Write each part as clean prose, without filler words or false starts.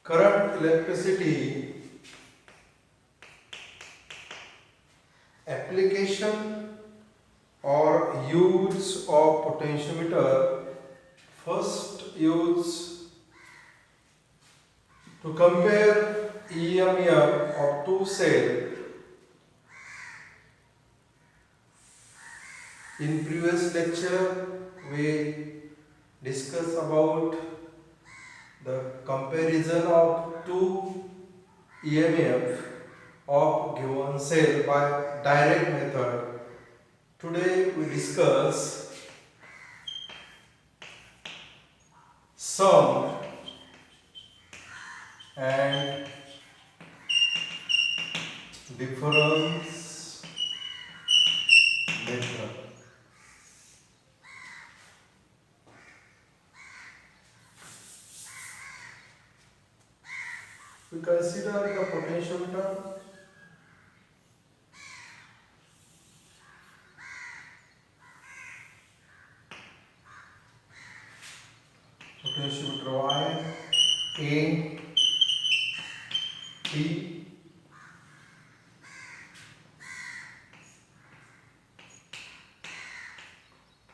current, electricity, application or use of potentiometer. First use to compare EMF of two cells. In previous lecture we discussed about the comparison of two EMF of given cell by direct method. Today we discuss sum and difference method. We consider the potentiometer. Potentiometer Y, A, B,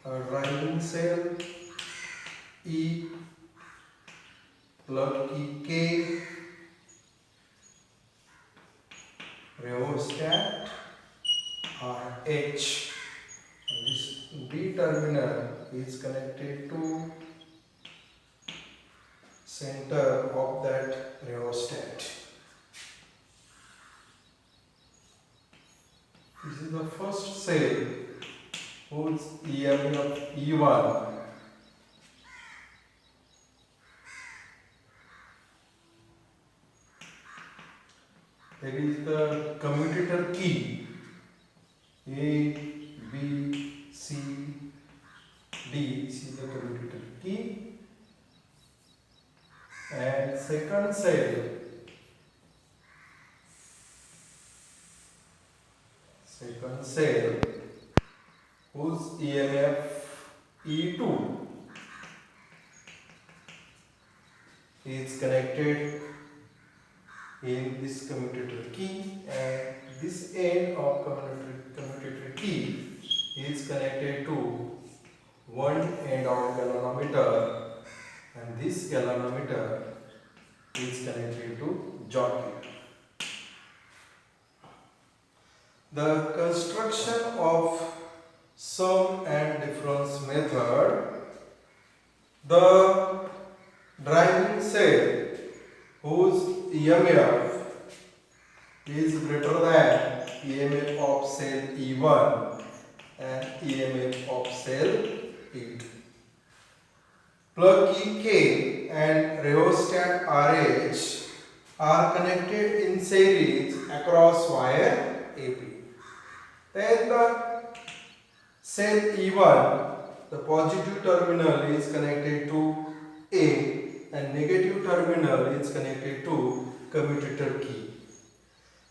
a driving cell, E, plug key K, rheostat R H. And this D terminal is connected to center of that rheostat. This is the first cell whose EMF E1 there is the commutator key A, B, C, D. This is the commutator key. And second cell whose EMF E2 is connected in this commutator key, and this end of commutator key is connected to one end of galvanometer, and this galvanometer is connected to jockey. The construction of sum and difference method. The driving cell whose EMF is greater than EMF of cell E1 and EMF of cell E2. Plug key K and rheostat RH are connected in series across wire AP. Then the cell E1, the positive terminal is connected to A and negative terminal is connected to commutator key.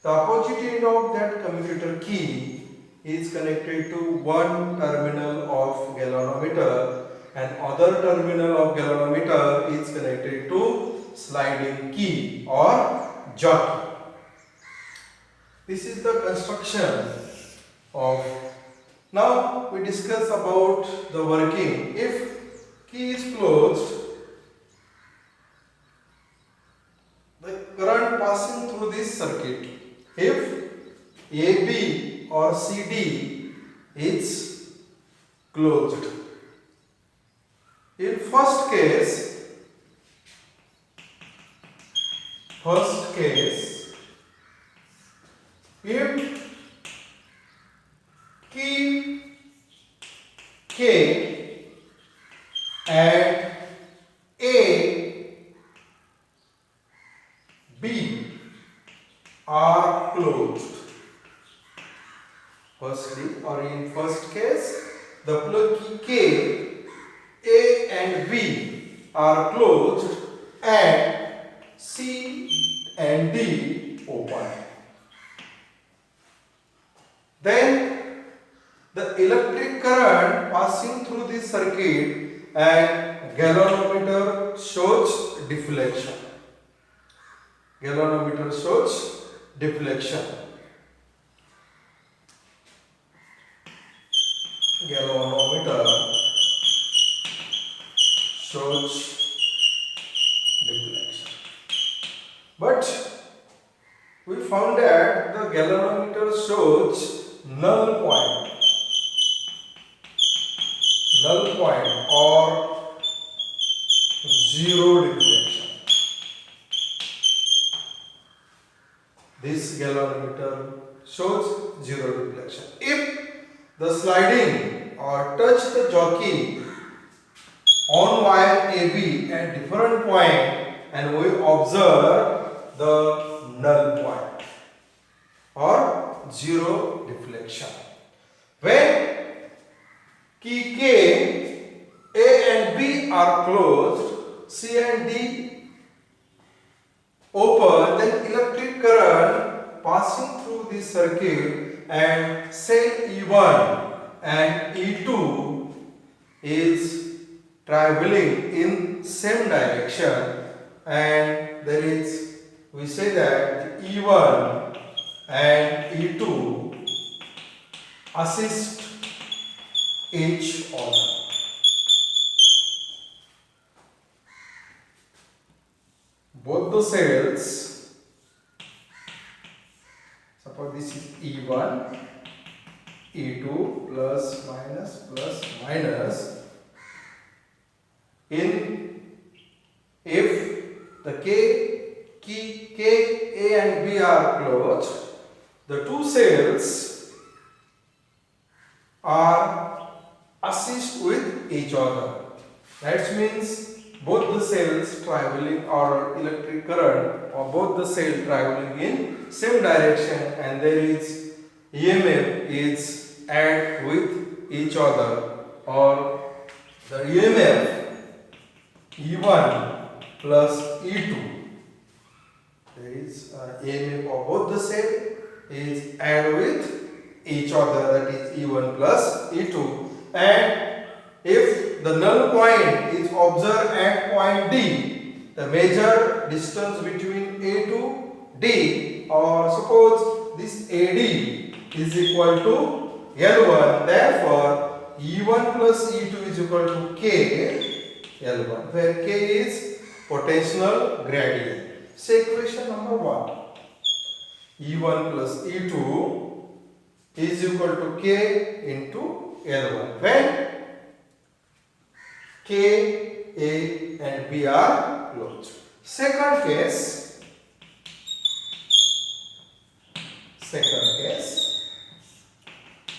The opposite end of that commutator key is connected to one terminal of galvanometer, and other terminal of galvanometer is connected to sliding key or jockey. This is the construction of. Now we discuss about the working. If key is closed, the current passing through this circuit, if AB or CD is closed. In first case, if key K and A, B are closed. Firstly, or in first case, the plug key K, A and B are closed and C and D open. Then the electric current passing through this circuit and galvanometer shows deflection. Galvanometer shows deflection. Galvanometer shows deflection. But we found that the galvanometer shows null point or zero deflection. This galvanometer shows zero deflection. If the sliding or touch the jockey on wire AB at different point and we observe the null point or zero deflection. When key K, A and B are closed, C and D open, then electric current passing through the circuit and cell E1 and E2 is traveling in same direction, and there is, we say that E1 and E2 assist each other. Both the cells, suppose this is E1, E2 plus minus. If the key K, A and B are closed, the two cells are assist with each other. That means both the cells traveling or electric current or both the cells traveling in same direction, and there is EMF is add with each other, or the EMF E1 plus E2, there is EMF of both the cells is add with each other, that is E1 plus E2. And if the null point is observed at point D, the measure distance between A to D, or suppose this AD is equal to L1, therefore E1 plus E2 is equal to K L1, where K is potential gradient. Say equation number 1. E1 plus E2 is equal to K into L1, when K, A and B are closed. Second case,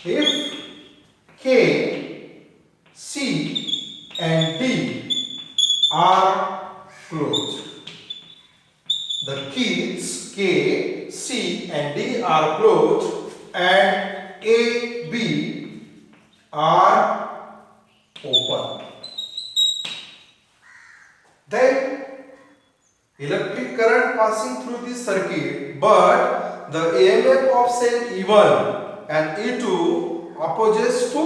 if K, C and D are closed, the keys K, C and D are closed and A, B are open, then electric current passing through this circuit, but the EMF of cell E1 and E2 opposes to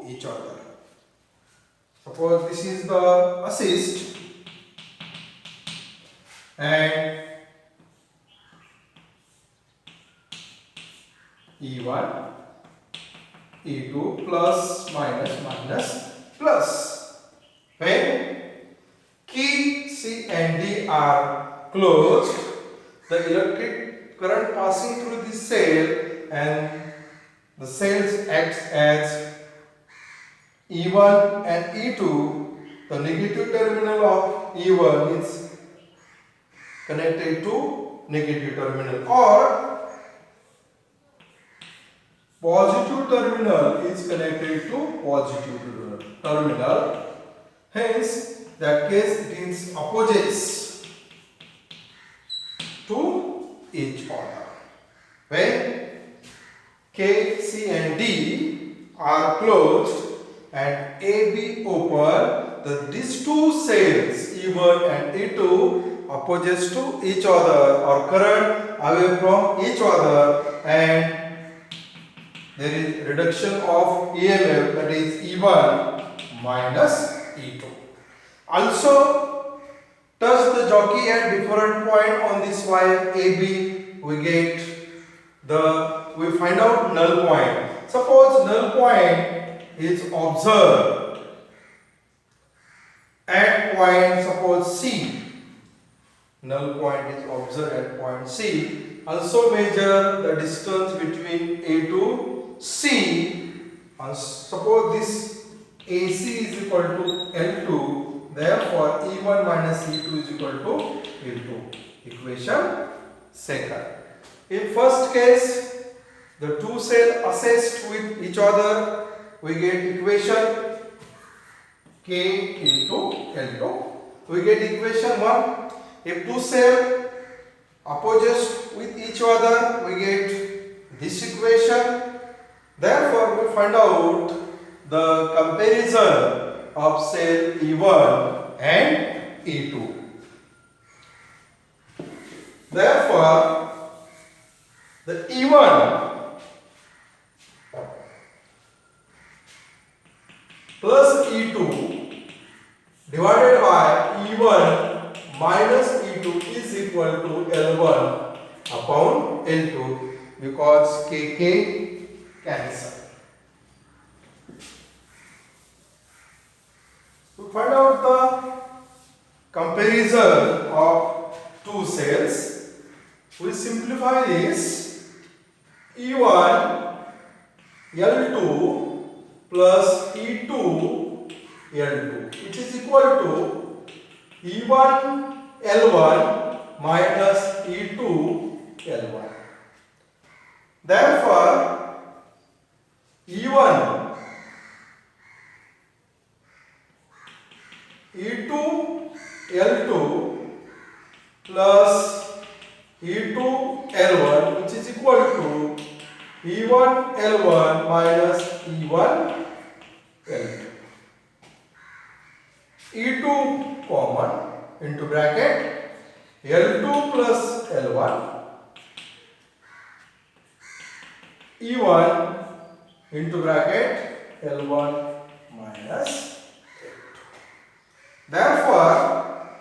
each other. Suppose this is the assist and E1, E2 plus minus plus. When key C and D are closed, the electric current passing through this cell and the cells acts as E1 and E2. The negative terminal of E1 is connected to negative terminal, or positive terminal is connected to positive terminal. Hence, that case it is opposites to each other. When K, C and D are closed and AB open, these two cells E1 and E2 opposes to each other or current away from each other, and there is reduction of EMF, that is E1 minus E2. Also, touch the jockey at different point on this wire AB, we find out null point. Suppose null point is observed at point, suppose C. Null point is observed at point C. Also measure the distance between A to C. And suppose this AC is equal to L2. Therefore, E1 minus E2 is equal to L2. Equation second. In first case, the two cells assessed with each other, we get equation K into L2. We get equation 1. If two cells opposite with each other, we get this equation. Therefore, we find out the comparison of cell E1 and E2. Therefore, the E1 plus E2 divided by E1 minus E2 is equal to L1 upon L2 because KK cancel. To find out the comparison of two cells, we simplify this. E1 L2 plus E2 L2, which is equal to E1 L1 minus E2 L1. Therefore, E1 E2 L2 plus E2 L1, which is equal to E1 L1 minus E1 L2. E2 common into bracket L2 plus L1 E1 into bracket L1 minus L2. Therefore,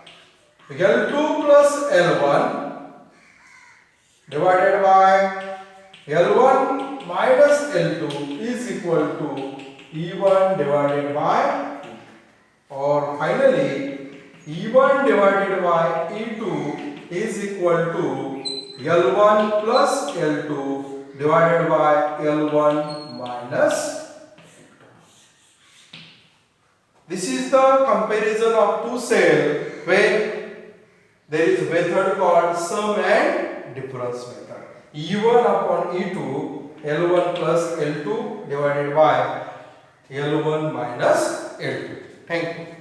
L2 plus L1 divided by L1 minus L2 is equal to E1 divided by E2. Or finally, E1 divided by E2 is equal to L1 plus L2 divided by L1 minus L2. This is the comparison of two cells when there is a method called sum and difference method. E1 upon E2, L1 plus L2 divided by L1 minus L2. Thank you.